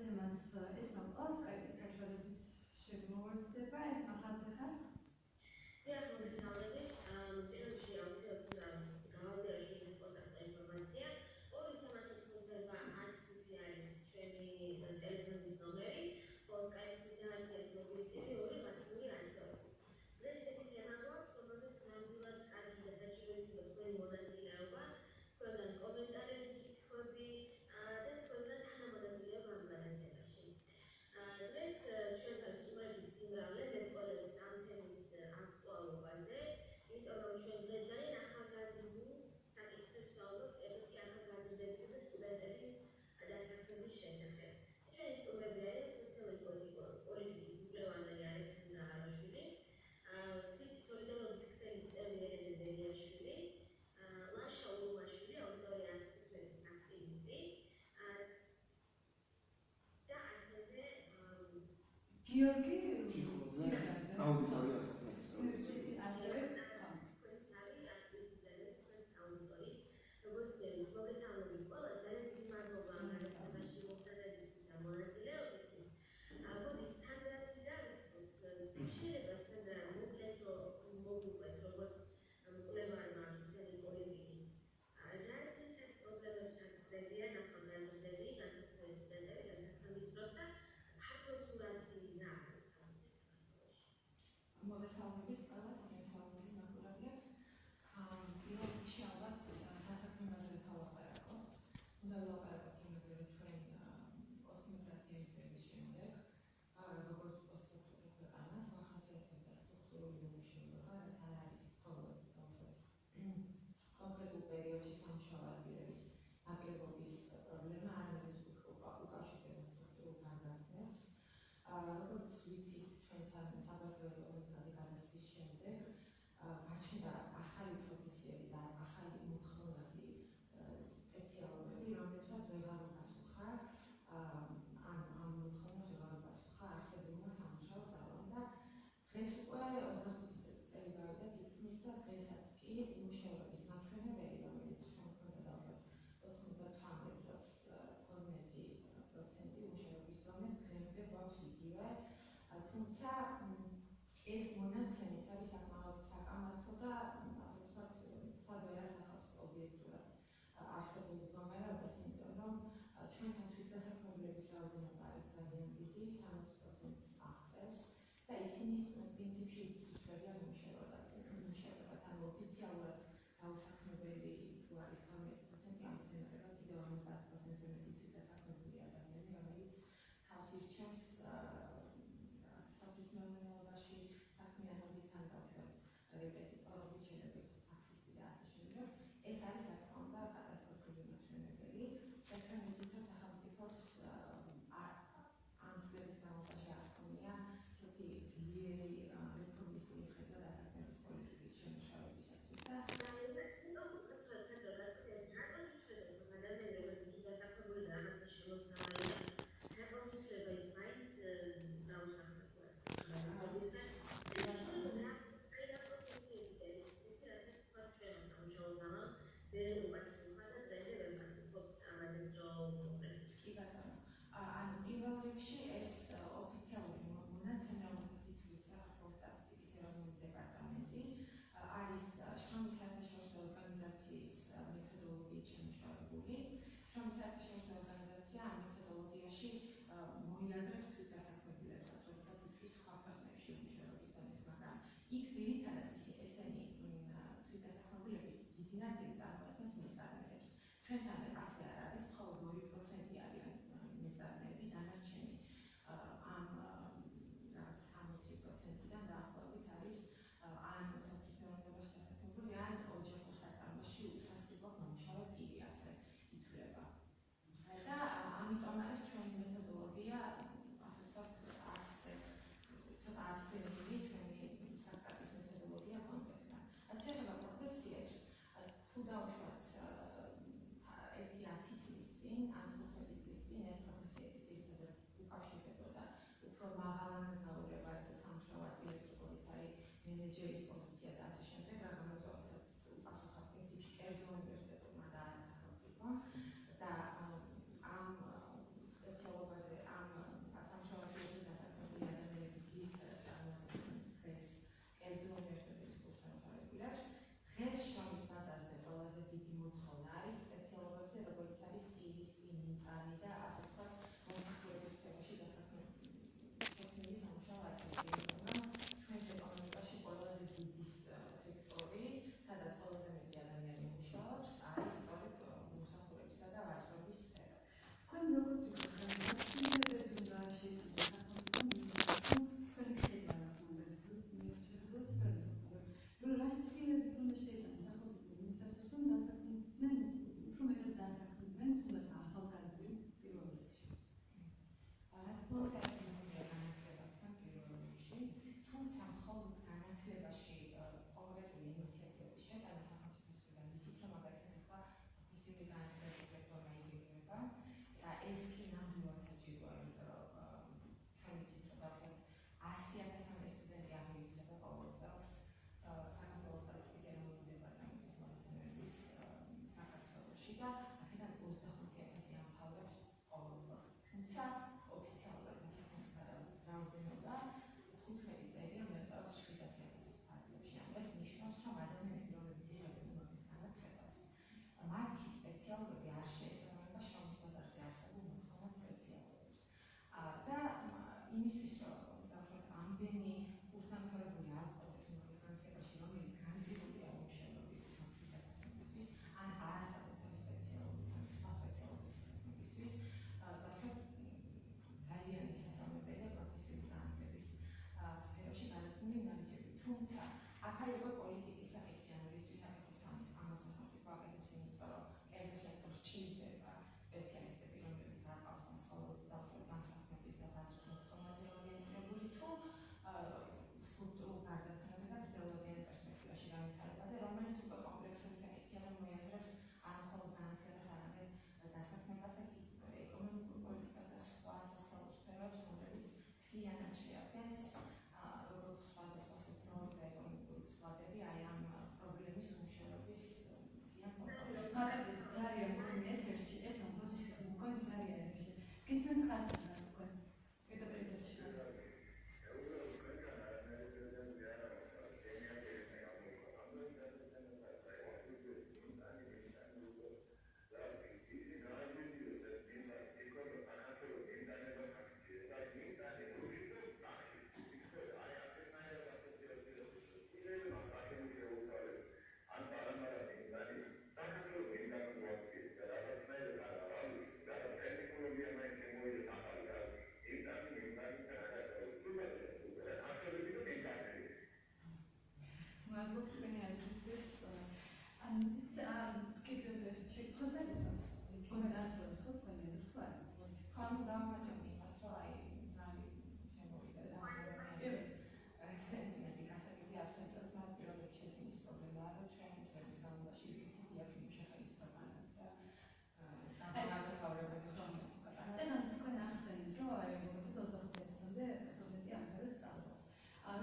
მოდესმას ეს მოკლა Skype-ის საშუალებით შემოვარდება ეს მახასზე ხარ? დიახ, მოგესალმებით. პირველ რიგში აუცილებლად გავაზიაროთ ეს კონტაქტური ინფორმაცია. 298 არის ჩვენი ტელეფონის ნომერი, ხოლო Skype-ის მისამართი არის ობიექტივი 2 ასოები. დღეს ესეთი თემა გვაქვს, რომელზეც ნამდვილად კარგი და საჭირო იქნება თქვენი მონაწილეობა, თქვენგან კომენტარები, კითხვები და თქვენგან თანამონაწილეობა ამ გადაცემაში. დღეს ჩვენთან სტუმრების სიმრავლე მეტყველებს ამ თემის აქტუალობაზე, იმიტომ რომ ჩვენ დღეს ძალიან ახალგაზრდულ საკითხებს ვსაუბრობთ, ერთ-ერთი ახალგაზრდებისა და სტუდენტების დასაქმების შესახებ. ჩვენი სტუმრები არიან სოციალურ-პოლიტიკის მკვლევარი ალექსანდრა არაშვილი, თბილისის სოლიდარობის ქსელის წევრი ელენე ბერიაშვილი, ლაშა ურუმაშვილი, აუდიტორია ასოციაციის აქტივისტი და ასევე გიორგი ჩიხლაძე აუდიტორია ასოციაციის ასევე როგორც წესი, მოგესალმებით ყველას, ძალიან დიდი მადლობა ამ გადაცემაში მომხდარებისთვის და მონაწილეობისთვის. მოდის თანდათანობით შეიძლება მოკლედ მოგუყვეთ, როგორც მკვლევარმა სოციალური პოლიტიკის რაც ერთ პრობლემებს აცდებიან ახალგაზრდები, განსაკუთრებით სტუდენტები დასაქმების დროს და ფართო სურათი რა არის ამ საქართველოში. მოგესალმებით ყველას, მოგესალმებით მაყურებლებს. პირველ რიგში ალბათ დასაქმებაზე ვილაპარაკო. უნდა ვილაპარაკოთ იმაზე, რომ ჩვენ 90-იანი წლების შემდეგ როგორც პოსტსოციალურ ქვეყანას ვახასიათებდა სტრუქტურული უმუშევრობა, რაც არ არის მხოლოდ ბავშვებს კონკრეტულ პერიოდში სამუშაო ადგილების ნაკლებობის პრობლემა, არამედ უკავშირდება სტრუქტურულ განვითარებას. როგორც ვიცით, ჩვენთან საბაზრო ეკონომიკაზე გადასვლის შემდეგ გაჩნდა ახალი პროფესიები და ახალი მოთხოვნადი სპეციალობები, რომლებსაც ვეღარ უპასუხა ამ მოთხოვნას ვეღარ უპასუხა არსებულმა სამუშაო ძალამ და დღეს უკვე 25 წელი გავიდა თითქმის და დღესაც კი უმუშევრობის მაჩვენებელი, რომელიც ჩვენ გვქონდა დავუშვათ 98 წელს 12% უმუშევრობის დონე, დღემდე გვაქვს იგივე, თუმცა ეს მონაცემიც არის საკმაოდ საკამათო და ასე ვთქვათ, თქვა ვერ ასახავს ობიექტურად არსებულ მდგომარეობას, იმიტომ რომ ჩვენთან თვითდასაქმებულების რაოდენობა არის ძალიან დიდი, 60%-ს აღწევს და ისინი პრინციპში ითვლებიან უმუშევრობად, ანუ ოფიციალურად დაუსაქმებელი თუ არის 12%, ამის ემატება კიდევ 50%-ზე მეტი თვითდასაქმებული ადამიანი, რომელიც თავს ირჩევს სოფლის მეურნეობაში საქმე აქ არის უკვე პოლიტიკის საკითხი, ანუ რისთვის აკეთებს ამას სახელმწიფო აკეთებს, იმიტომ რომ კერძო სექტორს ჭირდება სპეციალისტები, რომლებიც არ ყავს მხოლოდ დავუშვათ გამსახურების და ბაზრის მოთხოვნაზე ორიენტირებული თუ სტრუქტურულ გარდაქმნაზე და გრძელვადიან პერსპექტივაში განვითარებაზე, რომელიც უკვე კომპლექსური საკითხია და მოიაზრებს არ მხოლოდ განათლებას, არამედ დასაქმებას და ეკონომიკურ პოლიტიკას და სხვა სოციალურ სფეროებს, რომლებიც მთლიანად შეადგენს როგორც სხვადასხვა სოციალური და ეკონომიკური ცვლადები აი ამ პრობლემის უმუშევრობის მთლიან ფორმატში. მაგალითად, ძალიან მგონია ეთერში ეს ამბოდის მგონი ძალიან ეთერში. გისმენთ ხარს თქვენ? პედაგოგიაში. მადლობ თქვენი აზრისთვის.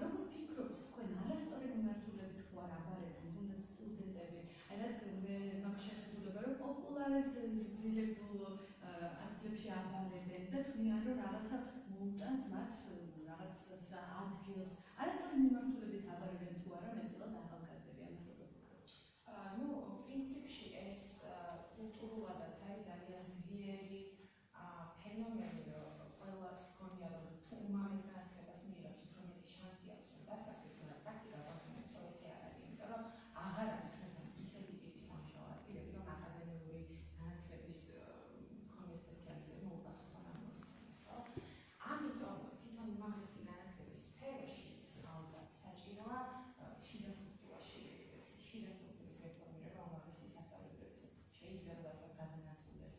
როგორ ფიქრობთ თქვენ არასწორი მიმართულებით თუ არ აბარებთ თუნდაც სტუდენტები აი რადგან მე მაქვს შეხედულება რომ პოპულარიზირებულ ადგილებში აბარებენ და თვლიან რომ რაღაცა მოუტანთ მათ რაღაც ადგილს არასწორი მიმართულებით აბარებენ თუ არა მეტწილად ახალგაზრდები ამას როგორ ფიქრობთ? ну პრინციპში ეს კულტურულადაც არის ძალიან ძლიერი ფენომენი რომ ყველას გონია რომ თუ უმამეს განათლებას მიიღებს უფრო მეტი შანსი აქვს რომ დასაქმეს, მაგრამ პრაქტიკა ბავშვებს ესე არ არის, იმიტომ რომ აღარ არის ჩვენთან ისეთი ტიპის სამუშაო ადგილები, რომ აკადემიური განათლების მქონე სპეციალისტებმა უპასუხონ ამ მოთხოვნას, ხო? ამიტომ თვითონ უმაღლესი განათლების სფეროშიც ალბათ საჭიროა შიდა სტრუქტურის რეფორმირება უმაღლესი სასწავლებლებისაც. შეიძლება დავუშვათ გადანაწილდეს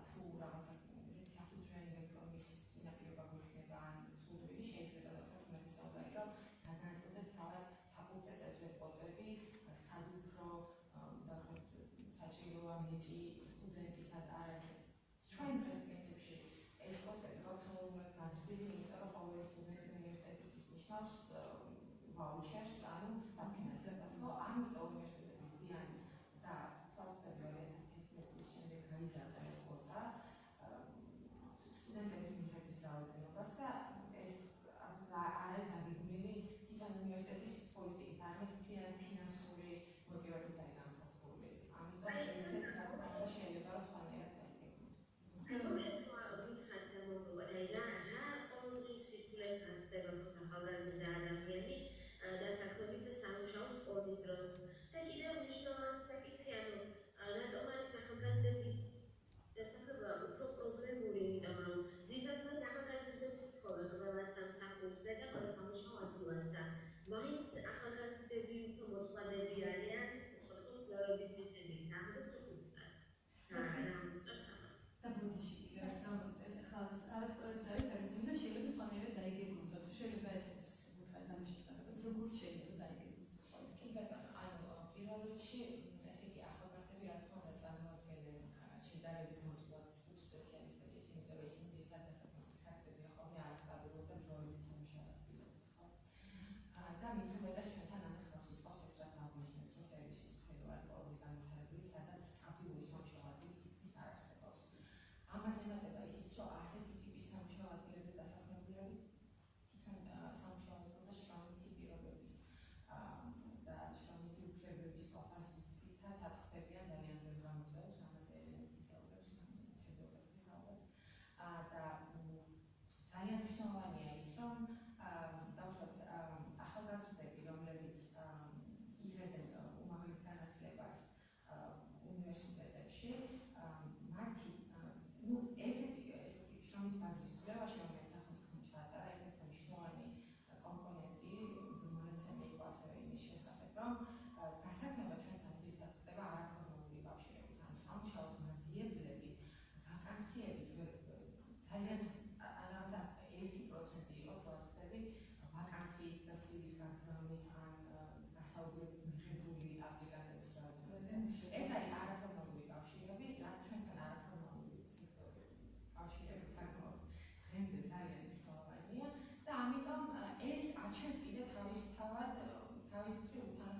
თუ რაღაცა ესეთი საფუძვლიანი რეფორმის წინაპირობა გვექნება ან სრულდება შეიძლება დავუშვათ მე ვისაუბარი რომ გადანაწილდეს თავად ფაკულტეტებზე ყოფები, სად უფრო დავუშვათ საჭიროა მეტი სტუდენტისა და ჩვენ დღეს პრინციპში ეს ყოფები გაუთავებულად გაზრდილი, იმიტომ რომ ყოველი სტუდენტი უნივერსიტეტისთვის ნიშნავს ვაუჩერს, ანუ დაფინანსებას, ხო? ამიტომ უნივერსიტეტების დიან და თვალწინებელ 2011 წლის შემდეგ გაიზარდა ეს კვოტა სტუდენტების მიღების რაოდენობას და ეს არ არის დაგეგმილი თვითონ უნივერსიტეტის პოლიტიკით, არამედ მთლიანად ფინანსური მოტივებით არის განსაზღვრული. ამიტომ ესეც საკუთრება შეიძლება რომ სხვანაირად დაიგეგმოს. დასაქმების და სამუშაო სპორტის დროს და კიდევ მნიშვნელოვანი საკითხია, რატომ არის ახალგაზრდების დასაქმება უფრო პრობლემური, იმიტომ რომ ძირითადად ახალგაზრდების ცხოვრება ყველა სამსახურზე და ყველა სამუშაო ადგილასთან. მაინც ახალგაზრდები უფრო მოწყვლადები არიან სოციალობის მიზნების გამო ცოცხლად. და ბოდიში კიდევ სამოსტენ ხალხს არასწორად არის დაგეგმილი და შეიძლება სხვანაირად დაიგეგმოს, თუ შეიძლება ესეც უთხრა ამის შესახებ, როგორ შეიძლება დაიგეგმოს? კი ბატონო, ანუ პირველ რიგში ესე იგი ახალგაზრდები რა თქმა უნდა წარმოადგენენ შედარებით მოწყვლად ჯგუფ სპეციალისტების, იმიტომ რომ ისინი ძირითადად დასაქმების აქტებია ხოლმე არასტაბილურ და დროებით სამუშაო ადგილებზე, ხო? და მით უმეტეს ჩვენთან ამას ხელს უწყობს ეს რაც აღნიშნეთ, რომ სერვისის სფერო არის ყველაზე განვითარებული, სადაც სტაბილური სამუშაო ადგილი თითქმის არ არსებობს. ამას ემატება ისიც, რომ ასეთი ტიპის სამუშაო ადგილებზე დასაქმებული არის თვითონ სამუშაო ადგილზე შრომითი პირობების და შრომითი უფლებების თვალსაზრისითაც აწყდებიან ძალიან ბევრ გამოწვევებს, ამაზე ელენიც ისაუბრებს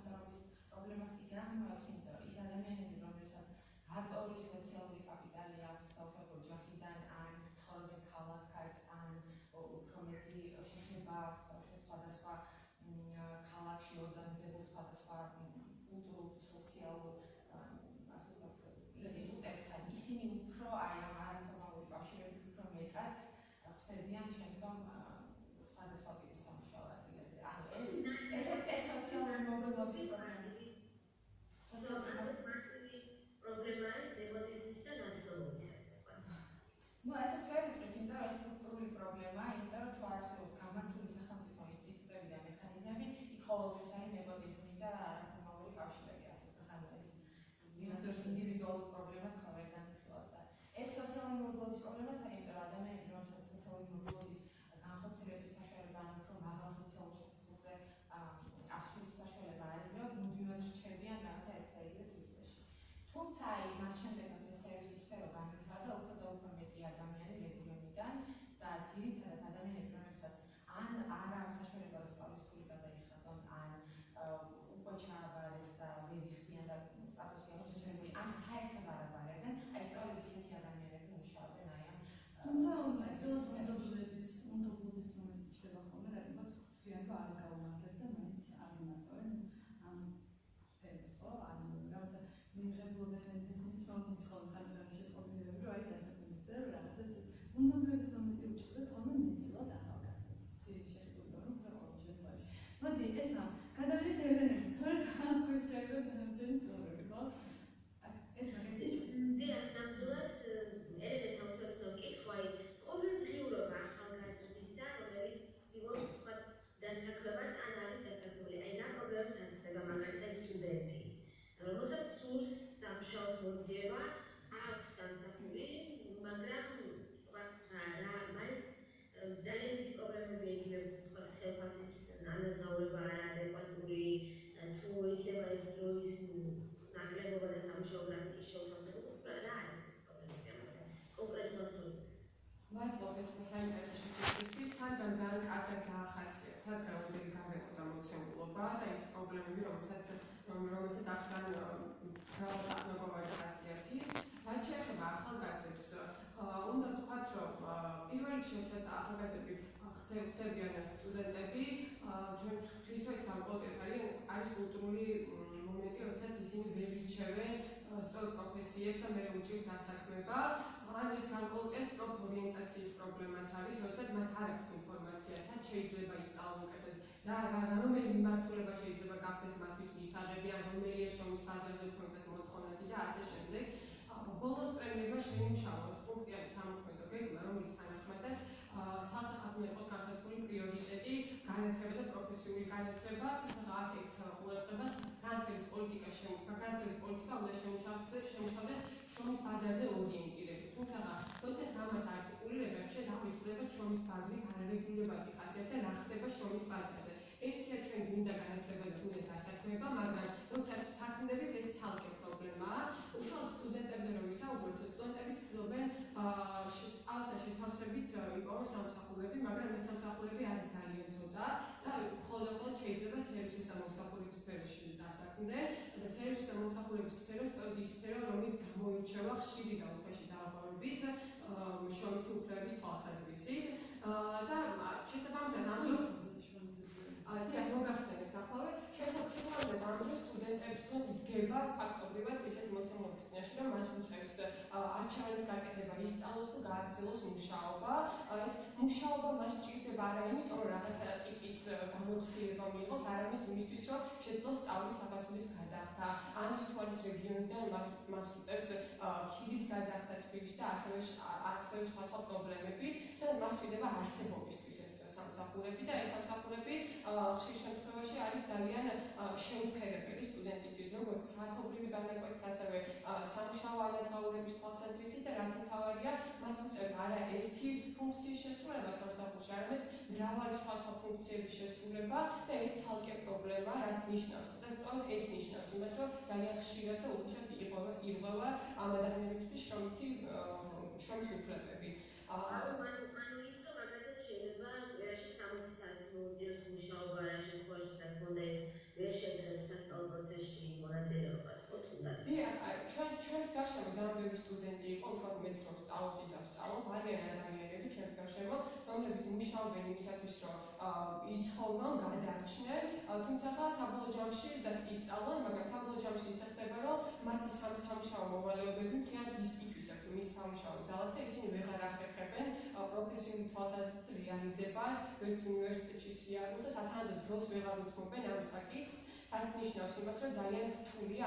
განსწავლების პრობლემას კი გაღმავებს, იმიტომ რომ ის ადამიანები, რომლებსაც აქტიური სოციალური კაპიტალი აქვს და უფრო ოჯახიდან ან ცხოვრობენ ქალაქად, ან უფრო მეტი შეშება აქვს სხვადასხვა ქალაქში ორგანიზებულ სხვადასხვა კულტურულ, სოციალურ ინსტიტუტებთან, ისინი უფრო აი ამ არაფორმალური კავშირებით უფრო მეტად ხდებიან შემდგომ სხვადასხვა ტიპის სამუშაო ადგილებზე. ანუ ეს სოციალური მობილობის პრობლემა. პრობლემაა ეს ნეპოტიზმის და ნაცნობობის ასევა. Ну, ესეც ვერ ვიტყვით, იმიტომ რომ ეს სტრუქტურული პრობლემაა, იმიტომ რომ თუ არ არსებობს გამართული სახელმწიფო ინსტიტუტები და მექანიზმები, იქ ყოველთვის არის ნეპოტიზმი და არაფორმალური კავშირები, ასე ვთქვათ, ანუ ეს ვიღაცას ინდივიდუალური პრობლემად ხარ ვერ განიხილავს და ეს სოციალური მობილობის პრობლემაც არის, იმიტომ რომ ადამიანები, რომელსაც სოციალური მობილობის განხორციელების საშუალება ან უფრო მაღალ სოციალურ საფუძველზე ასვლის საშუალება აეძლევა, მუდმივად რჩებიან რაღაცა ერთადერთი სივრცეში. თუმცა აი მას შემდეგ ეს სერვისის სფერო განვითარდა უფრო და უფრო მეტი ადამიანი რეგიონიდან და ძირითადად ადამიანები, რომლებსაც ან არ აქვს საშუალება რომ სწავლის ფული გადაიხადონ, ან უკვე ჩააბარეს და ვერ იხდიან და სტატუსი აღჭურვილი, ან საერთოდ არ აბარებენ, აი სწორედ ისეთი ადამიანები მუშაობენ აი ამ თუმცა ძილს უნდობლობის მომენტი ჩდება ხოლმე, რადგანაც გვთქვიან რომ არ გაუმართლებ და მაინც არ იმართავენ ამ სფეროს, ხო? ანუ რაღაცა მიიღებულობენ თითქმის მომის ხოლმე ხალხთან შეწყობილები, რომ აი დასაქმების სფერო რაღაცა უნდობლობის მომენტი უჩნდათ ხოლმე მეტწილად ახალგაზრდებს. შეხედულება რომ ყოველ შემთხვევაში. მოდი, ეს რა, გადავიდეთ ერენეზე, თორე თქვენ ჩაიგდოთ ჯენის სწორები, ხო? ეს რა დიახ, ნამდვილად ერენეს საოცრებო კითხვა ყოველდღიურობა ახალგაზრდისა, რომელიც ცდილობს თქვა დასაქმებას ან არის დასაქმებული. აი რა პრობლემებს აწდება მაგალითად სტუდენტი, რომელსაც სურს სამუშაოს მოძიება, აქვს სამსახური, მაგრამ რა მაინც ძალიან დიდი პრობლემები იგივე თქვა ხელფასის ანაზღაურება არაადეკვატური, თუ იქნება ეს დროის ნაკლებობა და სამუშაო გრაფიკის შეუთავსებობა, რა არის ეს პრობლემები ამაზე კონკრეტულად რომ მადლობა ეს საინტერესო შეფასებისთვის. სანდან ძალიან კარგად დაახასიათა დღევანდელი გარემო და მოცემულობა და ის პრობლემები, რომელსაც აქვს მრავალწლოვანი ხასიათი. რაც შეეხება ახალგაზრდებს, უნდა ვთქვათ, რომ პირველ რიგში, როდესაც ახალგაზრდები ხდებიან სტუდენტები, ჩვენ თვითონ ეს გამყოლტებით არის კულტურული მომენტი, როდესაც ისინი ვერ ირჩევენ სწორ პროფესიებს და მე უჭირთ დასაქმება. ან ეს გამყოლტებით პროფორიენტაციის პრობლემაც არის, როდესაც მათ არ აქვს ინფორმაცია, სად შეიძლება ისწავლონ უკეთეს, რომელი მიმართულება შეიძლება გახდეს მათთვის მისაღები, ან რომელია შრომის ბაზარზე კონკრეტ მოთხოვნადი და ასე შემდეგ. ბოლოს პრემიება შეიმუშავოთ პუნქტიანი სამოქმედო გეგმა, რომლის თანახმადაც ცალსახადო იყოს განსაზღვრული პრიორიტეტი, განათლება და პროფესიული განათლება, თუმცა აქ ექცევა ყურადღებას განათლების პოლიტიკა უნდა შემუშავდეს შრომის ბაზარზე ორიენტირებით. თუმცა როდესაც ამას არტიკულირებენ, შეგვიძლია შრომის ბაზრის არარეგულირებადი ხასიათი და რა ხდება შრომის ბაზარზე. ერთია ჩვენ გვინდა განათლება და გვინდა დასაქმება, მაგრამ როდესაც საქმდებით ეს ცალკე პრობლემაა. უშუალოდ სტუდენტებზე რომ ვისაუბროთ, სტუდენტები ცდილობენ სწავლასა შეთავსებით იპოვონ სამსახურები, მაგრამ ეს სამსახურები არის ძალიან ცოტა და მხოლოდ შეიძლება სერვისის და მომსახურების სფეროში დასაქმდნენ და სერვისის და მომსახურების სფერო სწორედ ის სფერო, რომელიც გამოირჩევა ხშირი და უხეში დაავადებით შრომითი უფლებების თვალსაზრისით და შესაბამისად ამ დროს მოგახსენებთ ახლა შესაბამისად ამ დროს სტუდენტებისგან იდგება ფაქტობრივად ისეთ მოცემულობის წინაშე, რომ მას უწევს არჩევანის გაკეთება ისწავლოს თუ გააგრძელოს მუშაობა. ეს მუშაობა მას სჭირდება არა იმიტომ, რომ რაღაცა ტიპის გამოცდილება მიიღოს, არამედ იმისთვის, რომ შეძლოს სწავლის საფასურის გადახდა. ან ის თუ არის რეგიონიდან მას უწევს ქირის გადახდა თბილისში და ასევე სხვა პრობლემები, სადაც მას სჭირდება არსებობისთვის ეს სამსახურები და ეს სამსახურები ხშირ შემთხვევაში არის ძალიან შეუფერებელი სტუდენტისთვის, როგორც საათობრივი განაკვეთით, ასევე სამუშაო ანაზღაურების თვალსაზრისით და რაც მთავარია, მათ უწევთ არა ერთი ფუნქციის შესრულება სამსახურში, არამედ მრავალი სხვა ფუნქციების შესრულება და ეს ცალკე პრობლემაა, რაც ნიშნავს და სწორედ ეს ნიშნავს იმას, რომ ძალიან ხშირად და უხეშად ირღვევა ამ ადამიანებისთვის შრომის უფლებები. მუშაობა რა შემთხვევაში საკმაოდ ეს ვერ შეძლებს სასწავლო სწავლობდი და ვსწავლობ, არიან ადამიანები ჩემს გარშემო, რომლებიც მუშაობენ იმისათვის, რომ იცხოვრონ, გადარჩნენ, თუმცა საბოლოო ჯამში და ისწავლონ, მაგრამ საბოლოო ჯამში ისე ხდება, რომ მათი სამუშაო მოვალეობები მთლიანად ისკიფისებთ მის სამუშაო ძალას და ისინი ვეღარ ახერხებენ პროფესიული თვალსაზრისით რეალიზებას, ვერც უნივერსიტეტში სიარულს და სათანადო დროს ვეღარ უთმობენ ამ საკითხს, რაც ნიშნავს იმას, რომ ძალიან რთულია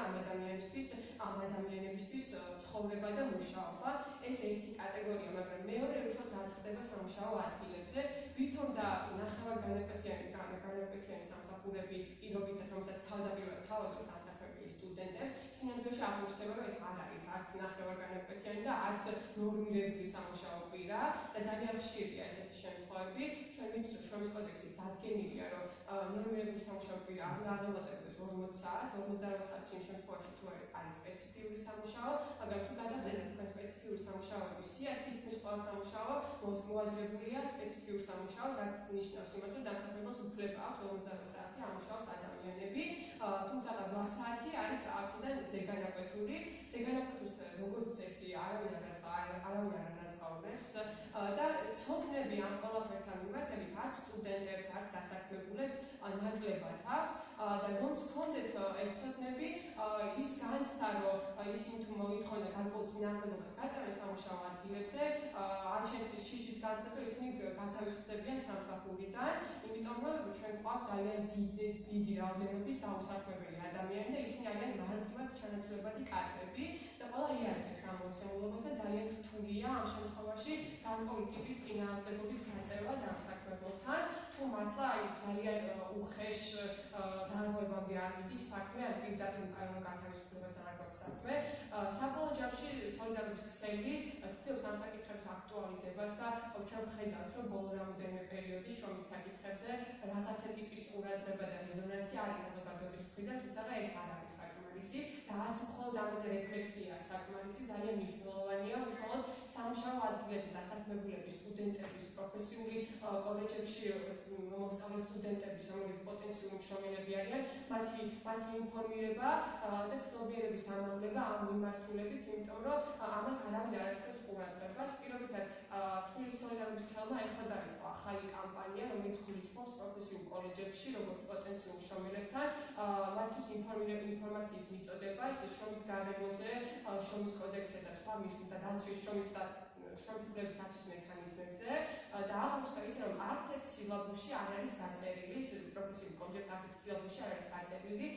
ამ ადამიანებისთვის ცხოვრება და მუშაობა. ეს ერთი კატეგორია, მაგრამ მეორე უშუალოდ რაც ხდება სამუშაო ადგილებზე, ვითომ და ნახევარგანაკვეთიანი სამსახურები პირობითად, რომელსაც თავდაპირველად თავაზობთ ასახებელი სტუდენტებს, სინამდვილეში აღმოჩნდება, რომ ეს არ არის არც ნახევარგანაკვეთიანი და არც ნორმირებული სამუშაო კვირა და ძალიან ხშირია ესეთი შემთხვევები. ჩვენ ვიცით, რომ შრომის კოდექსში დადგენილია, რომ ნორმირებული სამუშაო კვირა არ უნდა აღემატებოდეს 40 საათს, 48 საათში იმ შემთხვევაში თუ არის სპეციფიური სამუშაო, მაგრამ თუ გადახედეთ თქვენ სპეციფიური სამუშაოების სიას, თითქმის ყველა სამუშაო მოაზრებულია სპეციფიურ სამუშაოდ, რაც ნიშნავს იმას, რომ დამსახურებელს უფლება აქვს 48 საათი ამუშაოს ადამიანები, თუმცა 8 საათი არის აქედან ზეგანაკვეთური. ზეგანაკვეთის როგორც წესი არავინ არ ანაზღაურებს და ცოდნები ამ ყველაფერთან მიმართებით არც სტუდენტებს, არც დასაქმებულებს ნაკლებად აქვს და რომც ჰქონდეთ ეს ცოდნები, ის განცდა, რომ ისინი თუ მოითხოვნა გარკვეულ წინააღმდეგობას გაწევენ სამუშაო ადგილებზე, არჩენს შიშის განცდას, რომ ისინი გათავისუფლებიან სამსახურიდან, იმიტომ რომ ჩვენ გვყავს ძალიან დიდი რაოდენობის დაუსაქმებელი ადამიანი და ისინი არიან მარტივად ჩანაცვლებადი კადრები და ყველა იაზრებს ამ მოცემულობას და ძალიან რთულია ამ შემთხვევაში გარკვეული ტიპის წინააღმდეგობის გაწევა დამსაქმებელთან, თუ მართლა ძალიან უხეშ დარღვევამდე არ მიდის საქმე, ან პირდაპირ უკანონო გათავისუფლებასთან არ გვაქვს საქმე. საბოლოო ჯამში სოლიდარობის ქსელი ცდილობს ამ საკითხების აქტუალიზებას და ჩვენ ვხედავთ, რომ ბოლო რამოდენიმე პერიოდი შრომის საკითხებზე რაღაცა ტიპის ყურადღება და რეზონანსი არის საზოგადოების მხრიდან, თუმცა ეს არ არის საკმარისი და არც მხოლოდ ამაზე რეფლექსია საკმარისი, ძალიან მნიშვნელოვანია უშუალოდ სამუშაო ადგილებზე დასაქმებულების, სტუდენტების, პროფესიული კოლეჯებში მოსწავლე სტუდენტების, რომელიც პოტენციური მშრომელები არიან, მათი ინფორმირება და ცნობიერების ამაღლება ამ მიმართულებით, იმიტომ რომ ამას არავინ არ აქცევს ყურადღებას. პირობითად თბილისის სოლიდარობის ქსელმა ეხლა დაიწყო ახალი კამპანია, რომელიც გულისხმობს პროფესიულ კოლეჯებში, როგორც პოტენციურ მშრომელებთან, მათთვის ინფორმაციის მიწოდებას შრომის გარემოზე, შრომის კოდექსზე და სხვა მიზნთა დაცვის შრომის უფლებების დაცვის მექანიზმებზე და აღმოჩნდა ისე, რომ არც ერთ სილაბუსში არ არის გაწერილი, პროფესიულ კოლეჯებში არც ერთ სილაბუსში არ არის გაწერილი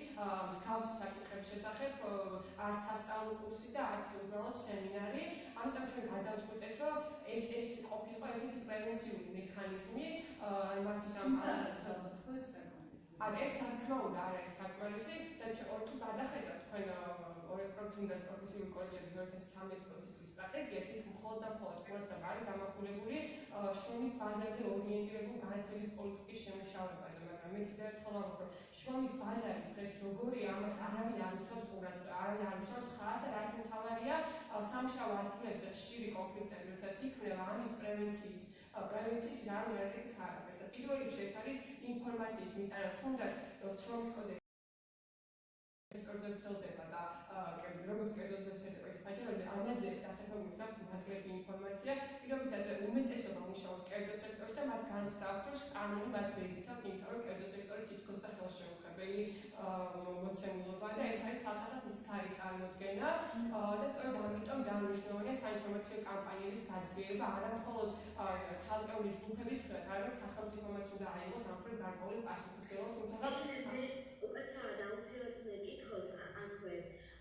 მსგავსი საკითხების შესახებ არც სასწავლო კურსი და არც უბრალოდ სემინარი. ამიტომ ჩვენ გადავწყვეტეთ, რომ ეს ყოფილიყო ერთ-ერთი პრევენციული მექანიზმი მათთვის ამ ეს საქმე უნდა არ არის საკმარისი და თუ გადახედავთ თქვენ თუნდაც პროფესიული კოლეჯების 2013 წლის სტრატეგიას, იქ მხოლოდ და მხოლოდ ყურადღება არის გამახვილებული შრომის ბაზაზე ორიენტირებულ განათლების პოლიტიკის შემუშავებაზე, მაგრამ მე კიდევ ერთხელ ვამბობ, რომ შრომის ბაზარი დღეს როგორია, ამას არავინ არ უსვამს ყურადღებას, არავინ არ უსვამს ხაზს და რაც მთავარია, სამუშაო ადგილებზე ხშირი კონფლიქტები, როდესაც იქნება ამის პრევენციის არავინ არ ეკეთებს არაფერს და პირველ რიგში ეს არის ინფორმაციის მიტანა, თუნდაც შრომის კოდექსი სექტორზე ვრცელდება და როგორც კერძოზე ვრცელდება ეს საჯაროზე, ამაზე დასაქმებულებს აქვს ნაკლები ინფორმაცია, პირობითად უმეტესობა მუშაობს კერძო სექტორში და მათ განცდა აქვს, რომ კანონი მათ ვერ იცავს, იმიტომ რომ კერძო სექტორი თითქოს და ხელშეუხებელი მოცემულობაა და ეს არის სასახად მცდარი წარმოდგენა და სწორედ ამიტომ ძალიან მნიშვნელოვანია საინფორმაციო კამპანიების გაძლიერება, არა მხოლოდ ცალკეული ჯგუფების მხრიდან, არამედ სახელმწიფოებმაც უნდა აიღოს ამ მხრივ გარკვეული პასუხისმგებლობა, თუმცა უკაცრავად აუცილებლად მეკითხოთ აქვე.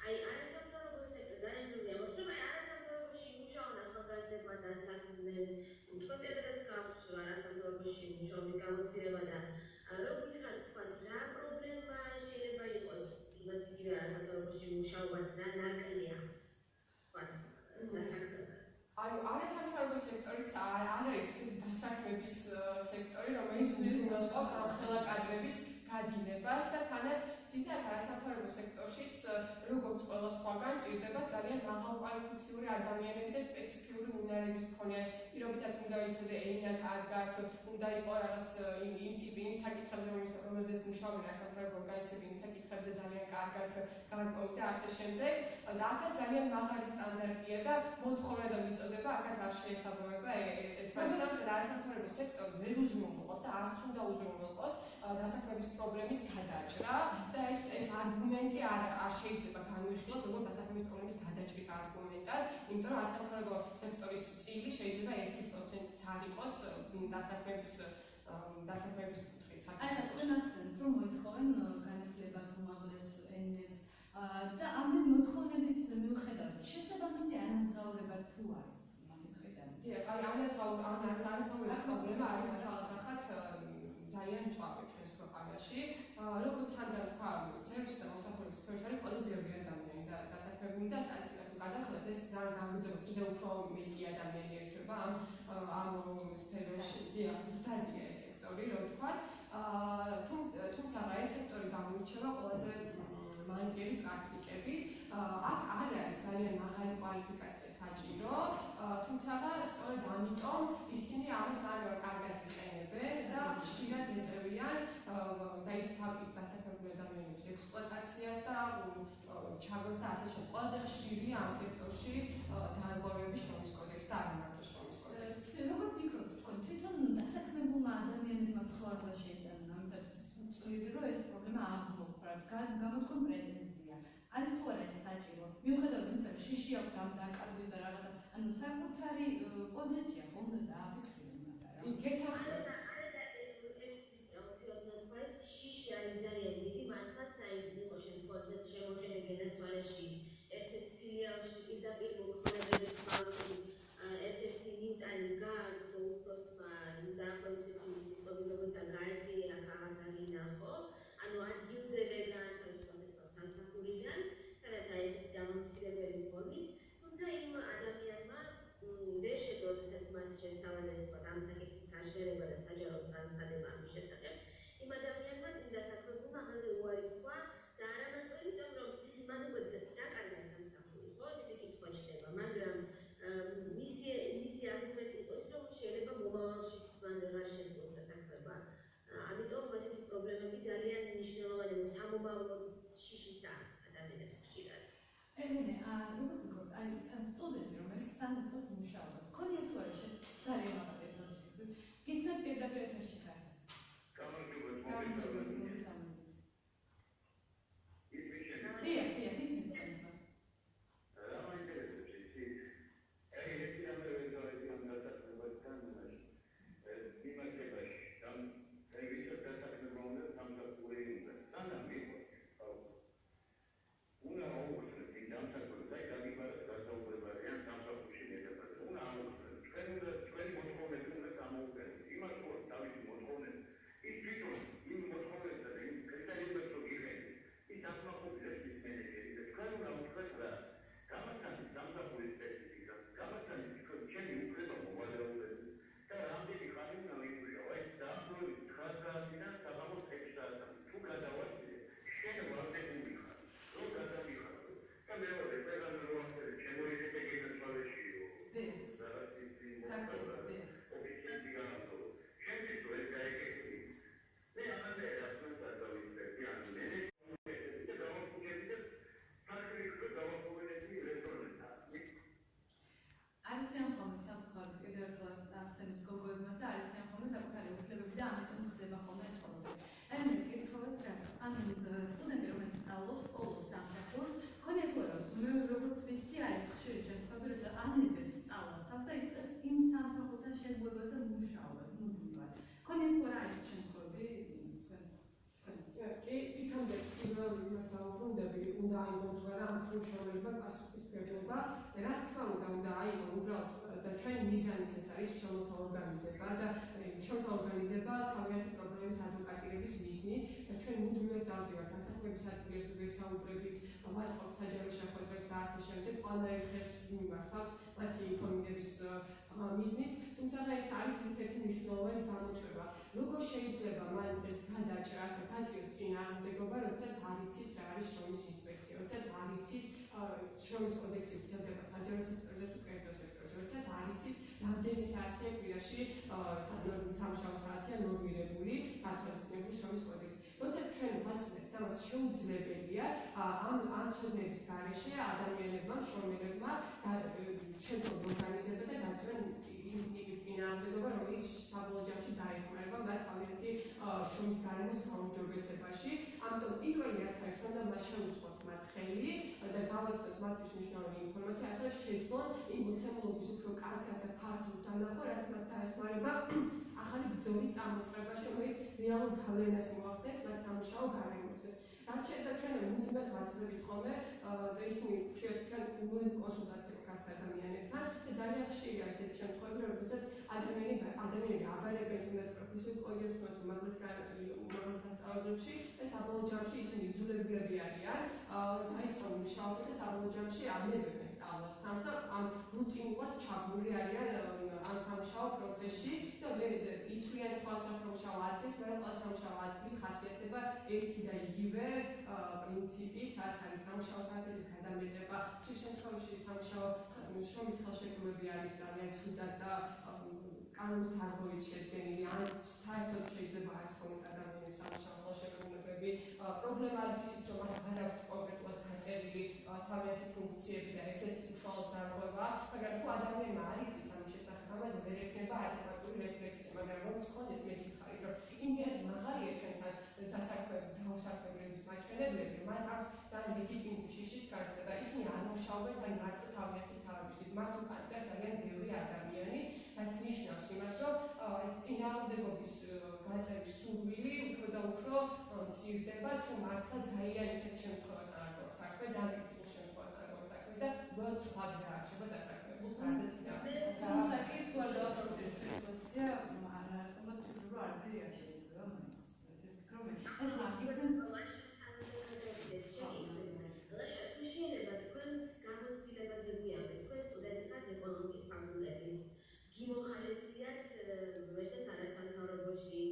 აი არასამთავრობო სექტორი ძალიან ბევრი ამბობს, რომ აი არასამთავრობოში იმუშაონ ახალგაზრდებმა და საქმენ უცხოპიადადაც გააქვთ არასამთავრობოში იმუშაობის გამოცდილება და რომ გითხრათ თქვათ რა პრობლემა შეიძლება იყოს, თუნდაც იგივე არასამთავრობოში იმუშაობას რა ნაკლი აქვს თქვათ დასაქმებას. არასამთავრობო სექტორიც არ არის დასაქმების სექტორი, რომელიც უზრუნველყოფს ამ ხელა კადრების გადინებას და თანაც ძირითადად არასამთავრობო სექტორშიც, როგორც ყველა სხვაგან, ჭირდება ძალიან მაღალკვალიფიციური ადამიანები და სპეციფიური უნარების მქონე. პირობითად უნდა იცოდე ენა კარგად, უნდა იყო რაღაც იმ ტიპის საკითხებზე, რომელზეც მუშაობენ არასამთავრობო ორგანიზაციები, იმ საკითხებზე ძალიან კარგი კარგად გარკვეული და ასე შემდეგ. და აქაც ძალიან მაღალი სტანდარტია და მოთხოვნა და მიწოდება აქაც არ შეესაბამება ერთმანეთს. დასაქმების სექტორი ვერ უზრუნველყოფს და არც უნდა უზრუნველყოს დასაქმების პრობლემის გადაჭრა და ეს არგუმენტი არ შეიძლება განვიხილოთ როგორც დასაქმების პრობლემის გადაჭრის არგუმენტად, იმიტომ რომ ასამხლებო სექტორის წილი შეიძლება 1%-იც არ იყოს დასაქმების კუთხით. აი ხა თქვენ ახსენეთ რომ მოითხოვენ განათლებას უმაღლეს ენებს და ამდენი მოთხოვნების მიუხედავად შესაბამისი ანაზღაურება თუ არის მათი მხრიდან? დიახ, აი ანაზღაურების პრობლემა არის ცალსახად ძალიან მწვავე ჩვენს ქვეყანაში. როგორც ამდენ თქვა, სერვისის და მომსახურების სფეროში არის ყველა ბევრი ადამიანი დასაქმებული და სტატისტიკას თუ გადავხედოთ, ეს ძალიან გამგრძელება, კიდევ უფრო მეტი ადამიანი ერთვება ამ სფეროში. დიახ, ზრდადია ეს სექტორი, რომ ვთქვათ. თუმცა ეს სექტორი გამოირჩევა ყველაზე მანკერი პრაქტიკები. აქ არ არის ძალიან მაღალი კვალიფიკაცია საჭირო, თუმცა სწორედ ამიტომ ისინი ამას ძალიან კარგად იყენებენ და ხშირად ეწევიან დაითქვით დასაქმებულ ადამიანების ექსპლუატაციას და ჩაგვას და ასე შემდეგ. ყველაზე ხშირია ამ სექტორში დარღვევების შრომის კოდექსი და არა მარტო შრომის კოდექსი. როგორ ფიქრობთ თქვენ თვითონ დასაქმებულმა ადამიანებმა თუ არ შეიტანონ ამისათვის წვლილი, რომ ეს პრობლემა აღმოფხვრათ, გამოთქვენ პრეტენზია. არის თუ არა ეს საჭირო? მიუხედავად იმისა, რომ შიში აქვს ამ დაკარგვის და რაღაცა, ანუ საკუთარი პოზიცია ხომ უნდა დააფიქსირონ მაგრამ. შიში არის ძალიან დიდი, მართლაც აი იყო შემთხვევებიც შემოყენე გენაცვალეში ერთ-ერთ ფილიალში პირდაპირ მოქმედების ხალხი ერთ-ერთი ნიტანი გააქვთ უფროსმა დაახლოებით სიტყვებისა გაერთია აღარინახო, ანუ ადგილზე ვერ გაანთავისუფლეს სამსახურიდან, სადაც აი ესეთი დამამცირებელი ფორმით, თუმცა იმ ადამიანმა ვერ შეძლო, როდესაც მას შესთავაზეს ამ საკითხის გაშერება და საჯარო განცხადება ამის შესახებ, იმ ადამიანმა დასაქმებულმა ამაზე უარი თქვა და არა მარტო იმიტომ, რომ მან უკვე დაკარგა სამსახური, ხო, ესეთი კითხვა ჩნდება, მაგრამ მისი არგუმენტი იყო ის, რომ შეიძლება მომავალში მან ვეღარ შეძლოს დასაქმება. ამიტომ ესეთი პრობლემები ძალიან მნიშვნელოვანი სამომავლო შიშის ადამიანებს ხშირად. ელენე, როგორ ფიქრობთ, აი თან სტუდენტი, რომელიც დაიწყოს მუშაობას, ქონია თუ არა ძალიან მაღალი პროცესი? გისმენთ პირდაპირ ეთერში ხართ? დიახ, ისმის ხება. არიციან ხოლმე სამწუხაროდ კიდევ ერთხელ ახსენის გოგოებმაზე, არიციან ხოლმე საკუთარი უფლებები და ამიტომ ხდება ხოლმე ეს ყველაფერი. ელენე, გითხოვეთ რას? ან სტუდენტი, რომელიც სწავლობს პოლოს სამსახურს, ქონია თუ არა, მე როგორც ვიცი, არის ხშირი შემთხვევები, როცა ანებებს სწავლას თავს და იწყებს იმ სამსახურთან შეგუებაზე მუშაობას, მუდმივად. ქონია თუ არა არის შემთხვევები თქვენს? კი, იქამდე პირველ იმას დავუბრუნდები, უნდა აიღო თუ არა ამ მშრომელობა პასუხისმგებლობა, რა თქმა უნდა აიღო უბრალოდ და ჩვენ მიზანიც ეს არის შრომთა ორგანიზება და შრომთა ორგანიზება თავიანთი პრობლემის ადვოკატირების მიზნით და ჩვენ მუდმივად დავდივართ დასაქმების ადგილებზე ვესაუბრებით, ვაწყობთ საჯარო შეხვედრებს და ასე შემდეგ, ყველანაირ ხელს მიმართავთ მათი ინფორმირების მიზნით, თუმცა ეს არის ერთ-ერთი მნიშვნელოვანი გამოწვევა. როგორ შეიძლება მან ეს გადაჭრა ასე ფაციოს წინააღმდეგობა, როდესაც არ იცის რა არის შრომის ინსპექცია, როდესაც არ იცის შრომის კოდექსი ვრცელდება საჯარო სექტორზე თუ კერძო სექტორზე, როდესაც არ იცის რამდენი საათია კვირაში სამშაბათ საათია ნორმირებული, გათვალისწინებული შრომის კოდექსი. როცა ჩვენ ვაცნობთ ამას შეუძლებელია ამ ცოდნების გარეშე ადამიანებმა, შრომელებმა შეძლონ ორგანიზება და დაწვენ იმის წინააღმდეგობა, რომელიც საბოლოო ჯამში დაეხმარება მათ თავიანთი შრომის გარემოს გაუმჯობესებაში. ამიტომ პირველი რაც არის, რომ უნდა შევუწყოთ მათ ხელი და გავაცნოთ მათთვის მნიშვნელოვანი ინფორმაცია, რათა შეძლონ იმ მოცემულობის უფრო კარგად და ფართოდ დანახო, რაც მათ დაეხმარება ახალი ბრძოლის წამოწყებაში, რომელიც რეალურ გავლენას მოახდენს მათ სამუშაო გარემოზე. რაც შეეხება ჩვენ მუდმივად ვაცდებით ხოლმე და ისინი ჩვენ კონსულტაციებს გასთ ადამიანებთან და ძალიან ხშირი არის ეს შემთხვევები, როდესაც ადამიანები აბარებენ თუნდაც პროფესიულ კოლეგებს, უმაღლეს სასწავლებლებში და საბოლოო ჯამში ისინი იძულებულები არიან დაიწყონ მუშაობა და საბოლოო ჯამში აღნებებენ სწავლას თავს და ამ რუტინულად ჩაბმული არიან ამ სამუშაო პროცესში და იცვლიან სხვა სამუშაო ადგილს, მაგრამ ყველა სამუშაო ადგილი ხასიათდება ერთი და იგივე პრინციპით, რაც არის სამუშაო საათების გადამეტება. ხშირ შემთხვევაში სამუშაო შრომის ხელშეკრულები არის ძალიან ცუდად და კანონის დარღვევით შედგენილი, ან საერთოდ შეიძლება არ იცოდნენ ადამიანებს სამუშაო ხელშეკრულებები. პრობლემა არის ისიც, რომ არ აქვს კონკრეტულად დაწერილი თავიანთი ფუნქციები და ესეც უშუალოდ დარღვევა, მაგრამ თუ ადამიანმა არ იცის ამის შესახებ, ამაზე ვერ ექნება ადეკვატური რეფლექსია, მაგრამ რომ გქონდეს მეკითხარი, რომ იმდენად მაღალია ჩვენთან დასაქმებლების მაჩვენებლები, მათ აქვს ძალიან ლეგიტიმური შიშის განცდა და ისინი არ მუშაობენ თან მარტო თავიანთი თავისთვის, მათ უკან დგას ძალიან ბევრი ადამიანი, რაც ნიშნავს იმას, რომ ეს წინააღმდეგობის გაწევის სურვილი უფრო და უფრო მცირდება, თუ მართლა ძალიან ისეთ შემთხვევასთან არ გვაქვს საქმე, ძალიან კრიტიკულ შემთხვევასთან არ გვაქვს საქმე და უბრალოდ სხვა გზა არჩევა დასაქმებულს გარდა წინააღმდეგობის. თუმცა კი თუ არ დავაფორსირებთ პოზიცია, არამედ ვფიქრობ, რომ არაფერი არ შეიძლება მაინც. ესე ვფიქრობ, ეს მაგისენ შეიძლება თქვენს გამოცდილებაზე გვიამბეთ, თქვენ სტუდენტებად ეკონომიკის ფაკულტეტის გიმოხარესლიათ ერთად არასამთავრობოში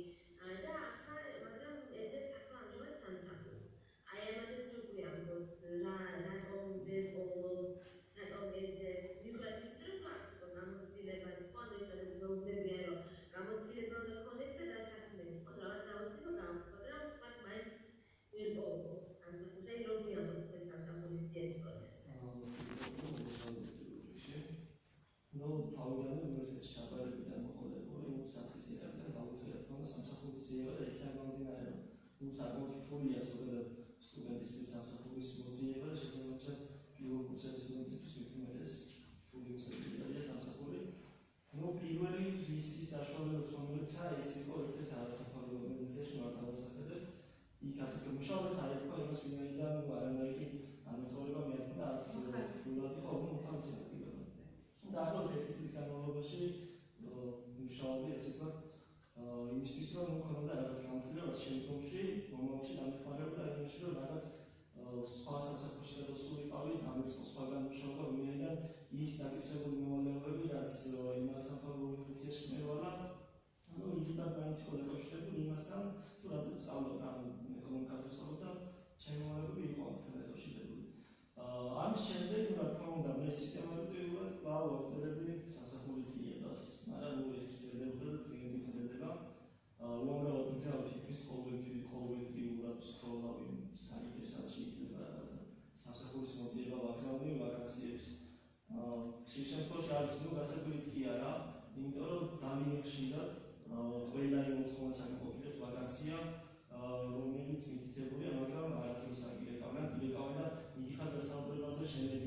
და ახლა მაგრამ ეძებთ ახლა ამჟამად სამსახურს. აი ამაზეც რო გვიამბოთ, რატომ ეძებთ, მიუხედავად იმისა, რომ გაქვთ გამოცდილება, თქვენ სადაც მეუბნებიან, რომ გამოცდილება უნდა გქონდეთ და დასაქმები, ხო, რაღაც გამოცდილება გაქვთ, მაგრამ თქვენ მაინც ვერ პოვოთ სამსახურს, აი რომ გვიამბოთ თქვენ სამსახურის ძიების პროცესს. No, თავიდან უნივერსიტეტში ჩაბარებიდან მოყოლებოდი, საცისიერებიდან დავწერეთ, რომ სამსახურის ძიება და იქიდან გამომდინარე, რომ საკმაოდ რთულია ზოგადად სტუდენტისთვის სამსახურის მოძიება და შესაბამისად პირველ კურსების სტუდენტისთვის მithumetes რთული მოსაძლია სამსახური. პირველი რისი საშუალებას მომეცა ის იყო ერთ-ერთი არასამთავრობო ორგანიზაციაში მართალმსახედებ. იქ ასეთი მუშაობაც არ იყო იმას ვინაიდან არანაირი ანაცვლება მიაყენა არც ფულად იყო მომხმარებელი. და ალბათ ერთი წლის განმავლობაში მუშაობდი ასე ვთქვათ იმისთვის რომ მქონოდა რაღაც გამოცდილება შემდგომში მომავალში დამეხმარებოდა იმაში რომ რაღაც სხვა სამსახურში გადასულიყავი დამეწყო სხვაგან მუშაობა ვინაიდან ის დაკისრებული მოვალეობები რაც იმ არასამთავრობო ორგანიზაციაში მევალა იგივე მაინც იყო დაკავშირებული იმასთან თუ რაზეც ვსწავლობდა ეკონომიკაზე ვსწავლობდა ჩემი მოვალეობები იყო ამასთან დაკავშირებული. ამის შემდეგ რა თქმა უნდა მე სისტემატურად კვლავ ვაგრძელებდი სამსახურის ძიებას, მაგრამ ეს გრძელდებოდა და დღემდე გრძელდება. უამრავად მძიმე თითქმის ყოველდღიურად ვსწავლავ იმ საიტებს, სადაც შეიძლება რაღაცა სამსახურის მოძიება ვაგზავნი ვაკანსიებს. ხშირ შემთხვევაში არის გასაკვირიც კი არა, იმიტომ რომ ძალიან ხშირად ყველა იმ მოთხოვნას აკმაყოფილებს ვაკანსია, რომელიც მითითებულია, მაგრამ არასდროს არ გირეკავენ და მიდიხარ დასაუბრებაზე შემდეგ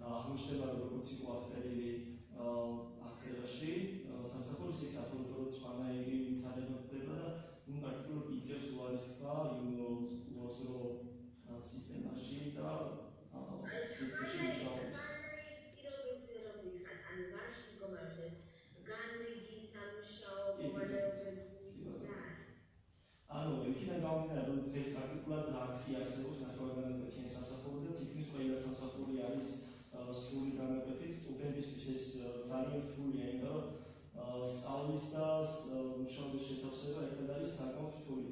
აღმოჩნდება რომ როგორც იყო აღწერილი აღწერაში სამსახურის იქ საფუძვლად სხვანაირი ვითარება ხდება და პრაქტიკულად იწევს უარის თქვა იმ უაზრო სისტემაში და სივრცეში მუშაობის. ანუ იქიდან გამომდინარე რომ დღეს პრაქტიკულად არც კი არსებობს ნახევარგანაკვეთი სამსახური და თითქმის ყველა სამსახური არის სრული განაკვეთით სტუდენტისთვის ეს ძალიან რთულია, იმიტომ რომ სწავლის და მუშაობის შეთავსება ერთად არის საკმაოდ რთული.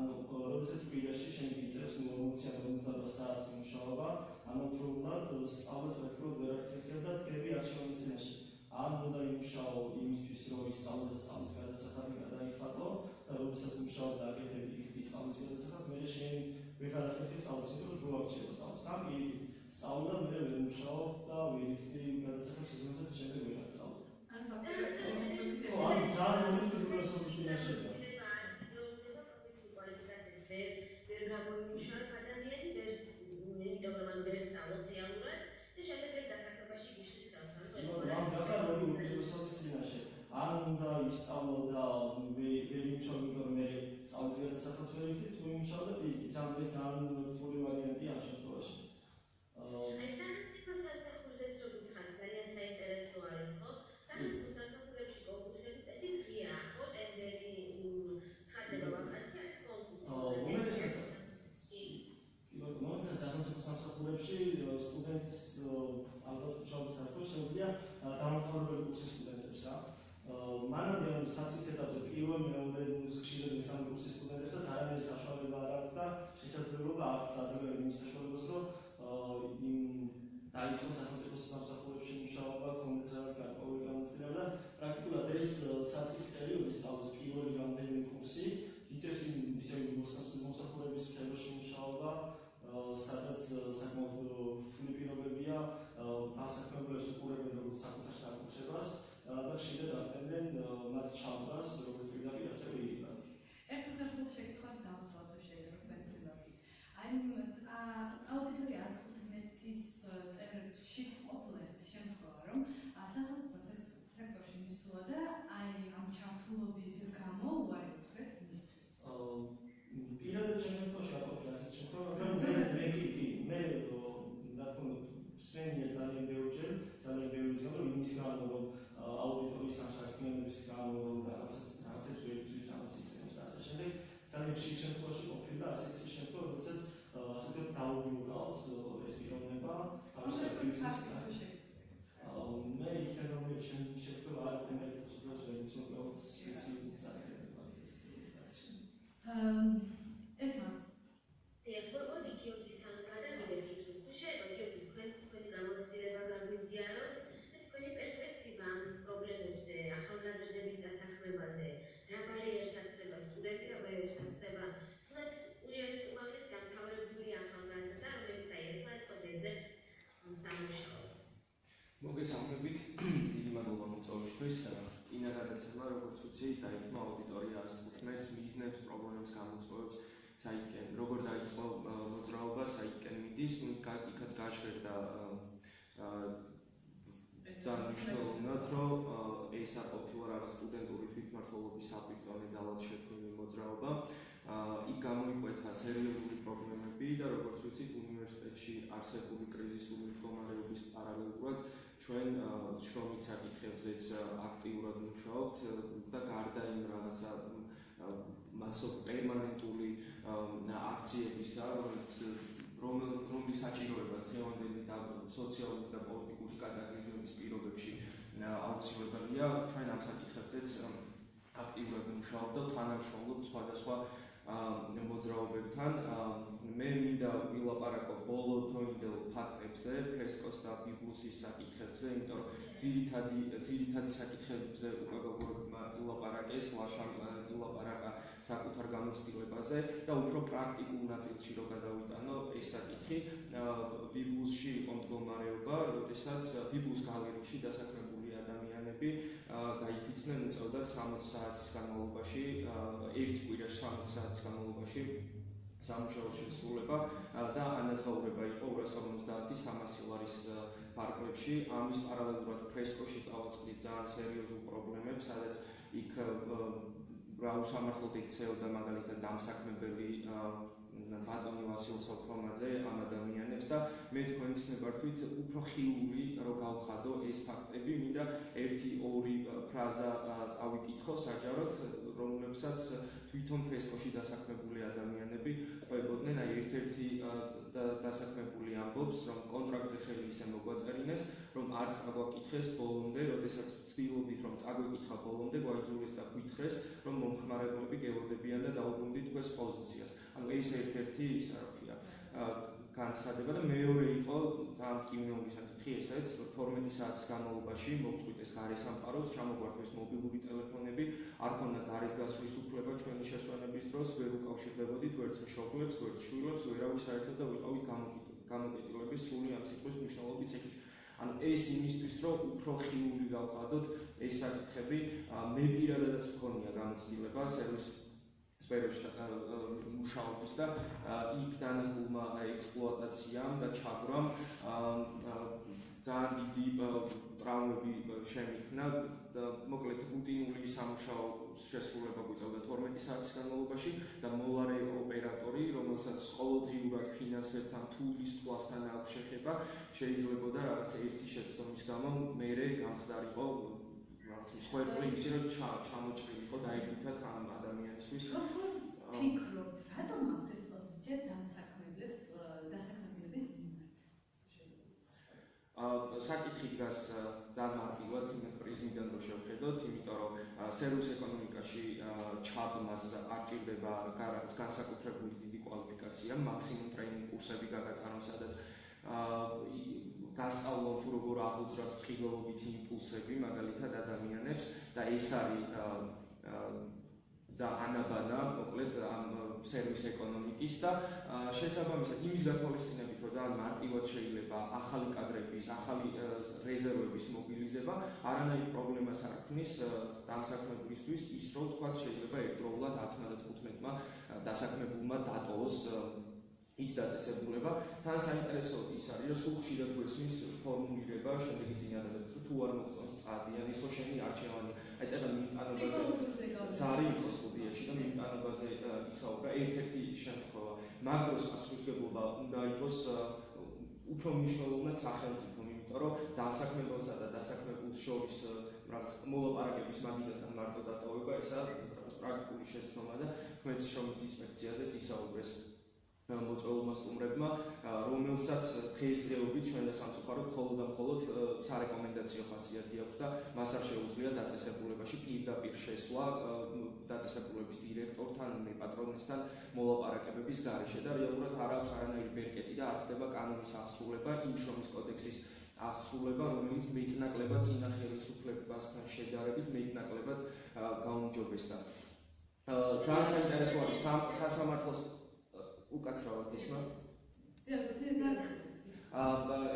ანუ როდესაც კვირაში შენ გიწევს 40-50 საათი მუშაობა, ამავდროულად სწავლას პრაქტიკულად ვერ აკეთებ და დგები არჩევანის წინაშე. ან უნდა იმუშაო იმისთვის რომ ისწავლო და სწავლის გადასახადი გადაიხადო და როდესაც მუშაობ და აკეთებ იქ სწავლის ვეღარაკეთებ სწავლას, იმიტომ რომ ჯოა რჩება სწავლას. ამ პირიქით სწავლა მე ვერ მუშაობ და ვირიქდი გადასახადს შეზღუდვით და შემდეგ ვეღარ სწავლობ. ან ფაქტობრივად ან ძალიან მომწონს ფილოსოფიის წინაშეა. ვერ გამოიმუშავებ ადამიანი, იმიტომ რომ ვერ სწავლობ რეალურად და შემდეგ ეს დასაქმებაში გიშლის თავს. ამ გახარული ფილოსოფიის წინაშე. ან უნდა ისწავლო და ვერ იმუშავო, იმიტომ რომ მე სწავლის გადასახადს ვერ ვიქნებ, თუ იმუშავო და პირიქით, ამ ეს ძალიან რთული ვარიანტია ამ შემთხვევაში. აი სახელმწიფო სამსახურზეც რო გითხრათ, ძალიან საინტერესო არის, ხო? სახელმწიფო სამსახურებში კონკურსები წესი ღია, ხო? ტენდერი ცხადდება ვაკანსია არის კონკურსი. უმეტესად სახელმწიფო სამსახურებში სტუდენტის ალბათ მუშაობის დასწრება შეუძლია დამამთავრებელი კურსის სტუდენტებს რა. მანამდე რომ საწყის ეტაპზე პირველ, მეორე, ხშირად მესამე კურსის სტუდენტებსაც არანაირი საშუალება არ აქვს და შესაძლებლობა არც აძლევენ იმის საშუალებას, რომ დაიწყოს სახელმწიფო სამსახურებში მუშაობა, ქონდეთ რაღაც გარკვეული გამოცდილება და პრაქტიკულად ეს საწყის პერიოდი სწავლის პირველი რამდენიმე კურსი იწევს ისევ მოსახურების სფეროში მუშაობა, სადაც საკმაოდ რთული პირობებია, დასაქმებულებს უყურებენ როგორც საკუთარ საკუთრებას და ხშირად ახდენდნენ მათ ჩამდგას როგორც პირდაპირ, ასევე ირიბად. ერთი ხერხულ შეკითხვას დავსვათ თუ შეიძლება სპეციალურად. აი აუდიტორია 115-ის წევრებში ყოფილა ეს შემთხვევა, რომ სახელმწიფო სექტორში მისვლა და აი ამ ჩართულობის გამო უარი უთხრეთ მისთვის. პირადად შემთხვევაში არ ყოფილა ასეთი შემთხვევა, მაგრამ მე რა თქმა უნდა სვენია ძალიან ბევრჯერ, ძალიან ბევრი ზღვა, რომ იმის გამო, რომ აუდიტორიის ამ საქმიანობის გამო, რომ რაღაცებს ვერ იცვლის რაღაც სისტემას და ასე შემდეგ, ძალიან ხშირ შემთხვევაში ყოფილა ასეთი შემთხვევა, როდესაც ასე ვთქვათ დაუბრუნდათ ეს პიროვნება თავის აქტივიზმის მე იქიდან რომ შემთხვევა არ მომენტს უბრალოდ ვერ ვიცნობ სპეციფიკური საკითხები ეს მან მოდი გიორგისთან გადავიდეთ იქით. თუ შეიძლება გიორგი თქვენი გამოცდილება გაგვიზიაროთ და თქვენი პერსპექტივა ამ პრობლემებზე, ახალგაზრდების დასაქმებაზე, რა ბარიერს ასწრება სტუდენტი, რა ბარიერს ასწრება თუნდაც უნივერსიტეტის გამთავრებული ახალგაზრდა, რომელიც აი ერთად ეძებს სამუშაოს. მოგესალმებით, დიდი მადლობა მოწვევისთვის. წინა გადაცემა, როგორც ვიცი, დაითმო აუდიტორია 115-ს მიზნებს, პრობლემებს გამოწვევებს, საითკენ როგორ დაიწყო მოძრაობა, საითკენ მიდის, იქაც გაჟღერდა ძალიან მნიშვნელოვნად, რომ ეს არ ყოფილა რაღაც სტუდენტური თვითმმართველობის საპირწონე ძალად შექმნილი მოძრაობა. იქ გამოიკვეთა სერიოზული პრობლემები და როგორც ვიცით, უნივერსიტეტში არსებული კრიზისული მდგომარეობის პარალელურად ჩვენ შრომით საკითხებზეც აქტიურად მუშაობთ და გარდა იმ რაღაცა პერმანენტული აქციებისა, რომლის საჭიროებას დღევანდელი და სოციალური და პოლიტიკური კატაკლიზმების პირობებში აუცილებელია, ჩვენ ამ საკითხებზეც აქტიურად მუშაობთ და თანამშრომლობთ სხვადასხვა მოძრაობებთან. მე მინდა ვილაპარაკო ბოლოდროინდელ ფაქტებზე, ფრესკოს და ბიბლუსის საკითხებზე, იმიტომ რომ ძირითადი საკითხებზე უკვე ვილაპარაკეს, ლაშამ ვილაპარაკა საკუთარ გამოცდილებაზე და უფრო პრაქტიკულ ნაწილში რო გადავიტანო ეს საკითხი, ბიბლუსში იყო მდგომარეობა, როდესაც ბიბლუს გალერეში დასაქმებული ადამიანები გაიფიცნენ უწევდათ 60 საათის განმავლობაში, ერთ კვირაში 60 საათის განმავლობაში სამუშაოს შესრულება და ანაზღაურება იყო 250-300 ლარის ფარგლებში. ამის პარალელურად ფრესკოში წავაწყდით ძალიან სერიოზულ პრობლემებს, სადაც იქ რა უსამართლოდ ექცეოდა მაგალითად დამსაქმებელი ბატონი ვასილ სოფრომაძე ამ ადამიანებს და მე თქვენის ნებართვით უფრო ხილული რო გავხადო ეს ფაქტები, მინდა 1-2 ფრაზა წავიკითხო საჯაროდ, რომლებსაც თვითონ ფრესკოში დასაქმებული ადამიანები ყვებოდნენ. აი ერთ-ერთი დასაქმებული ამბობს, რომ კონტრაქტზე ხელი ისე მოგვაწერინეს, რომ არ წაგვაკითხეს ბოლომდე, როდესაც ვცდილობდით რომ წაგვეკითხა ბოლომდე, გვაიძულეს და გვითხრეს, რომ მომხმარებლები გელოდებიან და დაუბრუნდით თქვენს პოზიციას. ანუ ეს ერთ-ერთი ის რა ვთქია, განცხადება და მეორე იყო ძალიან მტკივნეული საკითხი ესეც 12 საათის განმავლობაში მოგწყვიტეს გარესამყაროს, ჩამოგვარდეს მობილური ტელეფონები, არ ქონდა გარეთ გასვლის უფლება ჩვენი შესვენების დროს, ვერ უკავშირდებოდით ვერც მშობლებს, ვერც შვილებს, ვერავის საერთოდ და ვიყავით გამოკეტილების სრული ამ სიტყვის მნიშვნელობით ციხეში. ანუ ეს იმისთვის, რომ უფრო ხილული გავხადოთ ეს საკითხები, მე პირადადაც მქონია გამოცდილება სერვისის სფეროში მუშაობის და იქ დანახულმა ექსპლუატაციამ და ჩაგვრამ ძალიან დიდი ტრავმები შემიქმნა და მოკლედ რუტინული სამუშაო შესრულება გვიწევდა 12 საათის განმავლობაში და მოლარე ოპერატორი, რომელსაც ყოველდღიურად ფინანსებთან თულის თვალსთან აქვს შეხება, შეიძლებოდა რაღაც ერთი შეცდომის გამო მერე გამხდარიყო რაღაც მსხვერპლი იმისი, რომ ჩამოჭრილიყო დაიგვითათ ამ ადამიანისთვის. როგორ ფიქრობთ, რატომ აქვს ეს პოზიცია დასაქმებლების მიმართ? საკითხი დგას ძალიან მარტივად იმ პრიზმიდან რომ შევხედოთ, იმიტომ რომ სერვის ეკონომიკაში ჩაბმას არ ჭირდება რაღაც განსაკუთრებული დიდი კვალიფიკაცია, მაქსიმუმ ტრეინინგ კურსები გაგატანონ, სადაც გასწავლონ თუ როგორ აღუძრავთ წყილობითი იმპულსები მაგალითად ადამიანებს და ეს არის ანაბანა მოკლედ ამ სერვის ეკონომიკის და შესაბამისად იმის გათვალისწინებით რომ ძალიან მარტივად შეიძლება ახალი კადრების, ახალი რეზერვების მობილიზება, არანაირ პრობლემას არ ქმნის დამსაქმებლისთვის ის რომ თქვა შეიძლება ერთდროულად 10-მა და 15-მა დასაქმებულმა დატოვოს ის დაწესებულება. თან საინტერესო ის არის რომ სულ ხშირად გვესმის ფორმულირება შემდეგი წინადადებებით თუ არ მოგწონს წადიან ის ხო შენი არჩევანი აი წერა მიმტანობაზე ზარი იყო სტუდიაში და მიმტანობაზე ისაუბრა ერთ-ერთი შემთხვევა მაგ დროს პასუხისმგებლობა უნდა იყოს უფრო მნიშვნელოვნად სახელმწიფომ, იმიტომ რომ დამსაქმებელსა და დასაქმებულს შორის რაღაც მოლაპარაკების მაგიდასთან მარტო დატოვება ესაა პრაქტიკული შეცდომა და ქმედის შრომის ინსპექციაზეც ისაუბრეს მოწვეულმა სტუმრებმა, რომელსაც დღესდღეობით ჩვენ და სამწუხაროდ მხოლოდ და მხოლოდ სარეკომენდაციო ხასიათი აქვს და მას არ შეუძლია დაწესებულებაში პირდაპირ შესვლა დაწესებულების დირექტორთან, პატრონესთან მოლაპარაკებების გარეშე და რეალურად არ აქვს არანაირი ბერკეტი და არ ხდება კანონის აღსრულება, იმ შრომის კოდექსის აღსრულება, რომელიც მეტნაკლებად წინა ხელისუფლებასთან შედარებით მეტნაკლებად გაუმჯობესდა. ძალიან საინტერესო არის სასამართლოს უკაცრავად ისმა.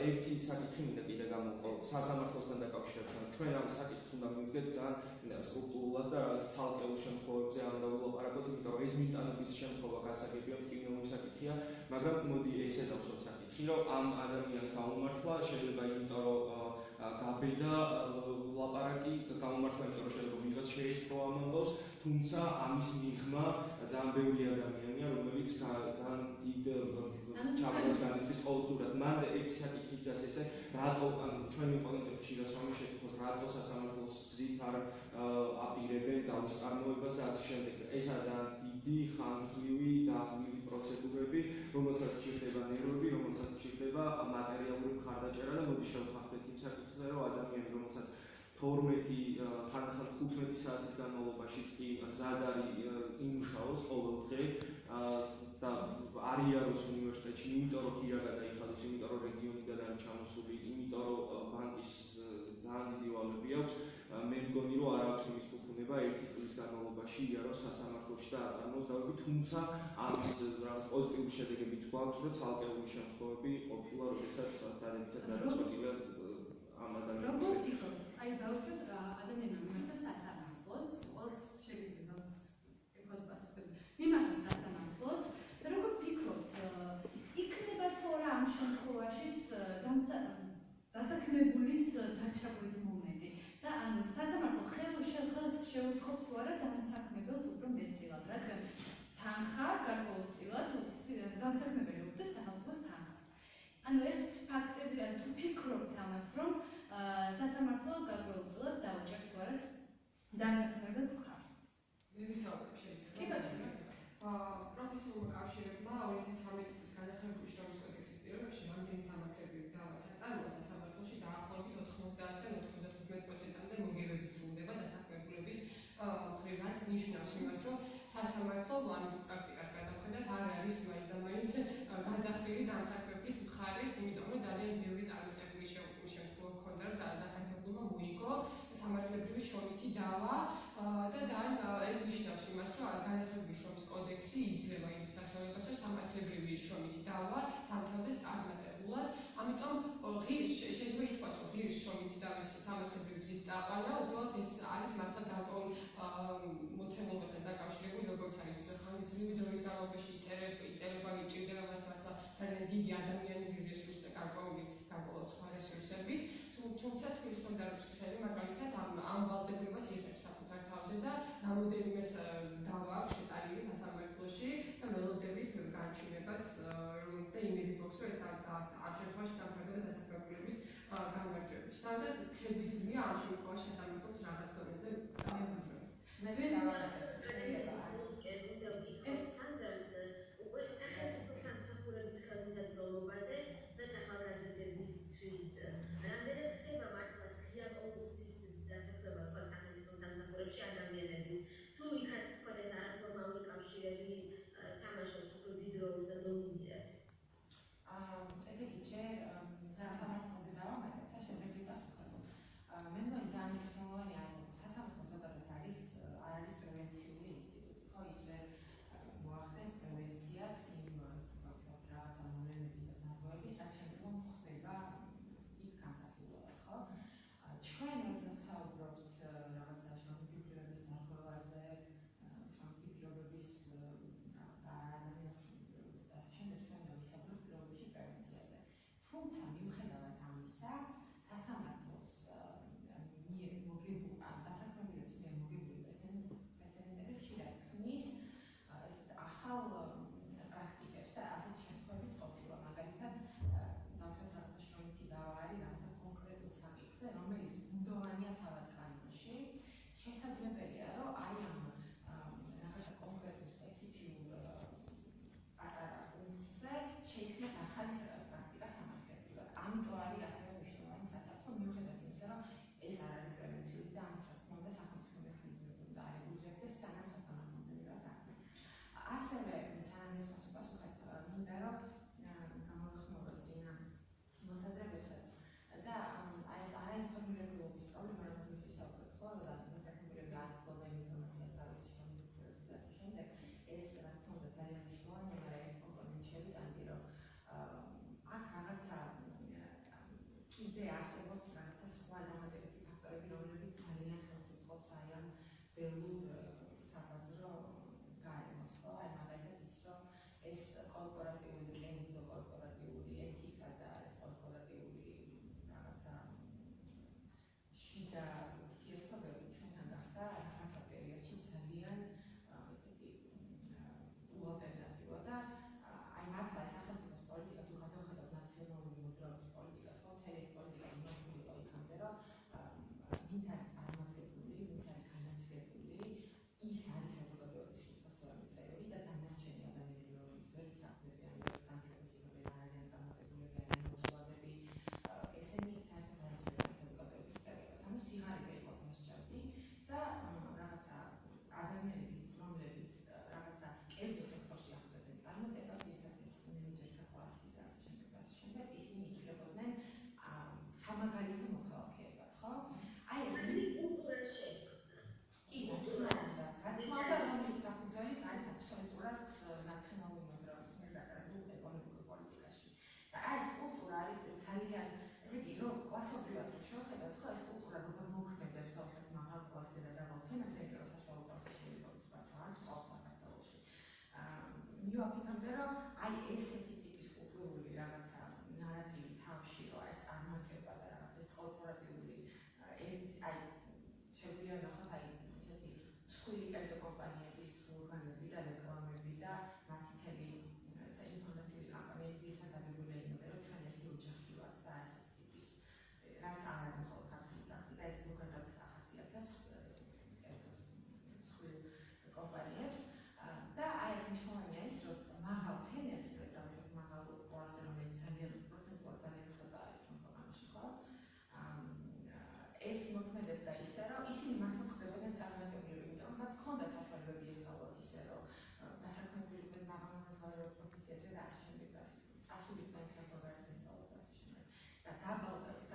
ერთი საკითხი მინდა კიდე გამოვყო სასამართლოსთან დაკავშირებით. ჩვენ ამ საკითხს უნდა მივდგეთ ძალიან სტრუქტურულად და რაღაც ცალკეულ შემთხვევებზე არ უნდა ვილაპარაკოთ, იმიტომ რომ ეს მიმტანობის შემთხვევა გასაგებია მტკივნეული საკითხია, მაგრამ მოდი ესე დავსვათ საკითხი, რომ ამ ადამიანს გაუმართლა შეიძლება იმიტომ რომ გაბედა ლაპარაკი, გაუმართლა იმიტომ რომ შეიძლება ვიღაც შეეცდო ამ ამბავს, თუმცა ამის მიღმა ძალიან ბევრი ადამიანია, რომელიც ძალიან დიდ ჩაბმას განიცდის ყოველდღურად. მან ერთი საკითხი დგას ესე, რატო ჩვენი ოპონენტებში დასვამი შეკითხოს, რატო სასამართლოს გზით არ აპირებენ დაუსწარმოებას და ასე შემდეგ. ეს არის ძალიან დიდი ხანგრძლივი და აღვლილი პროცედურები, რომელსაც სჭირდება ნერვები, რომელსაც სჭირდება მატერიალური მხარდაჭერა და მოდი შევხმარდეთ იმ საკითხზე, რომ ადამიანი, რომელსაც 12 ხანდახან 15 საათის განმავლობაშიც კი მზად არის იმუშაოს ყოველდღე და არიაროს უნივერსიტეტში, იმიტომ რომ ქირა გადაიხადოს, იმიტომ რომ რეგიონიდან არის ჩამოსული, იმიტომ რომ ბანკის ძალიან დიდი ვალები აქვს, მე მგონი რომ არ აქვს იმის ფუფუნება 1 წლის განმავლობაში იაროს სასამართლოში და აწარმოოს დავები, თუმცა ამის რაღაც პოზიტიური შედეგებიც გვაქვს, რომ ცალკეული შემთხვევები ყოფილა, როდესაც დადებითად გადაწყვეტილა ამ ადამიანებს. როგორ ფიქრობთ? აი დავუშვათ ადამიანმა მიმართა სასამართლოს, ყველს შეიძლება ეხლა პასუხები. მიმართა სასამართლოს და როგორ ფიქრობთ, იქნება თუ არა ამ შემთხვევაშიც დასაქმებულის დაჩაგვის მომენტი? ანუ სასამართლო ხელს შეუწყობს თუ არა დასაქმებელს უფრო მეტწილად, რადგან თანხა გარკვეულწილად დასაქმებელი უხდის სახელმწიფოს თანხას. ანუ ეს ფაქტები, ანუ თუ ფიქრობთ ამას, რომ სასამართლო გარკვეულწილად დაუჭერს თუ არა დასაქმებელს მხარს. მე ვისაუბრებ შეიძლება. პროფესიულმა კავშირებმა 2013 წლის განახლებულ შრომის კოდექსის პირობებში რამდენი სამართლები დავაცა წარმოა სასამართლოში დაახლოებით 90-დან 95%-მდე მოგებებით სრულდება დასაქმებულების მხრიდან ნიშნავს იმას, რომ სასამართლო ამ პრაქტიკას გადავხედათ არ არის მაინც და მაინც გადახდილი დამსაქმებულების შრომითი დავა და ძალიან ეს ნიშნავს იმას, რომ განათლების შრომის კოდექსი იძლევა იმ საშუალებას, რომ სამართლებრივი შრომითი დავა დამთავრდეს წარმატებულად. ამიტომ შეიძლება ითქვას, რომ ღირის შრომითი დავის სამართლებრივი გზით წაყვანა უბრალოდ ეს არის მართლა გარკვეულ მოცემულობასთან დაკავშირებული, როგორც არის ხანგრძლივი დროის განმავლობაში იწერება იჭირდება მას მართლა ძალიან დიდი ადამიანური რესურსი და გარკვეული სხვა რესურსებით, თუმცა თბილისის სოლიდარობის ქსელი მაგალითად ამ ვალდებულებას იღებს საკუთარ თავზე და რამოდენიმე დავა აქვს შეტანილი სასამართლოში და ველოდებით გააჩინებას და იმედი გვაქვს, რომ ეს ამ შემთხვევაში დამთავრდება დასაქმებულების განმარჯვებით. სამად შეგვიძლია ამ შემთხვევაში სასამართლოს რაღაც დონეზე დაუბრუნდეს.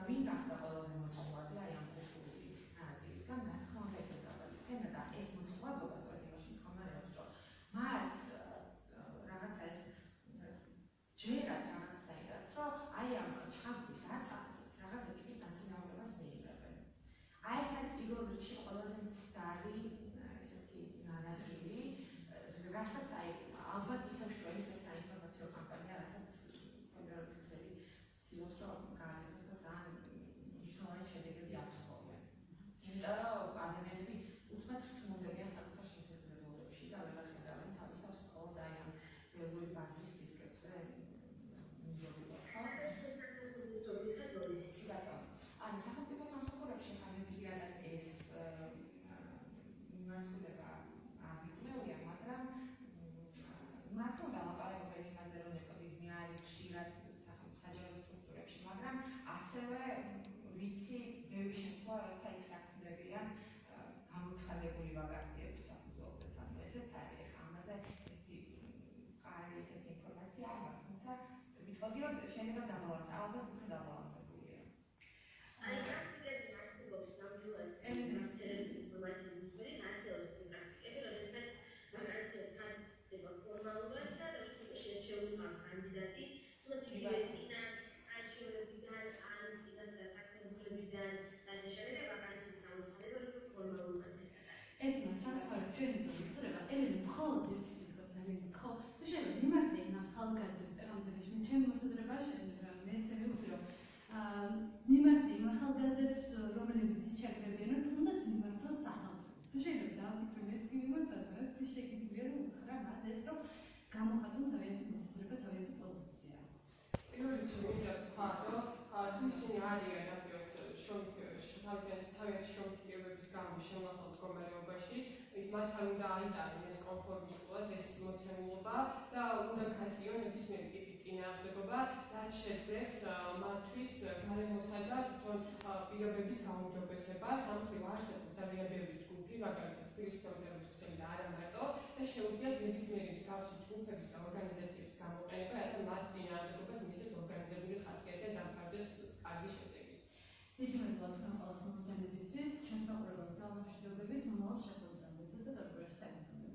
და ვინ გახდა ყველაზე მოწვეული აი ამ კულტურული ნარატივისგან, რა თქმა აქციების საფუძველზეც, ანუ ესეც არის ახლა ამაზე მყარი ესეთი ინფორმაცია არ მაქვს, თუმცა ვიტყოდი, რომ შეიძლება დაბალანსება, ალბათ უფრო დაბალანსებულია. აი, პრაქტიკები არსებობს ნამდვილად გავრცელებული ინფორმაციის მიხედვით, არსებობს პრაქტიკები, როდესაც მაგასია ცხადდება ფორმალურად და დაშვებაში შეუძლებს კანდიდატი, თუნდაც იგივე წინა არჩევნებიდან ან წინა დასაქმებულებიდან და ასე შემდეგ ვაკანსიის გამოცხადება უფრო ფორმალურია ესაა. ეს მასალა ჩვენი წოდება ელენე მხოლოდ ერთი სიტყვა ძალიან ხო თუ შეიძლება მიმართე იმ ახალგაზრდებს წერამდეში ჩემი მოსაზრებაში მე ესე მივხვდი რომ მიმართე იმ ახალგაზრდებს რომლებიც იჩაგრებიან რომ თუნდაც მიმართოს სახელმწიფოს თუ შეიძლება დავფიქრე მეც კი მიმართად რა თუ შეგიძლია რომ უთხრა მათ ეს რომ გამოხატონ თავიანთი მოსაზრება თავიანთი პოზიცია. პირველ რიგში მინდა ვთქვა რომ თუ ისინი არიან ნამდვილად თავიანთი შრომითი გამო შემონახულ მდგომარეობაში ის მათ არ უნდა აიტანონ ეს კონფორმისტულად ეს მოცემულობა და უნდა გაწიონ ნებისმიერი ტიპის წინააღმდეგობა რაც შეძლებს მათთვის გარემოსა და თვითონ პირობების გაუმჯობესებას ამ მხრივ არსებობს ძალიან ბევრი ჯგუფი მაგალითად თბილისის სოლიდარობის და არა მარტო და შეუძლიათ ნებისმიერი მსგავსი ჯგუფების და ორგანიზაციების გამოყენება რათა მათ წინააღმდეგობას მისცეს ორგანიზებული ხასიათი და დამყარდეს კარგი შედეგი. დიდი მადლობა თქვენ ყველას მონაწილეობისთვის. ჩვენს მაყურებელს დავამშვიდობებით. მომავალ შეხვედრამდე. ზუსტად 2 დღეში დაგვიწყებთ.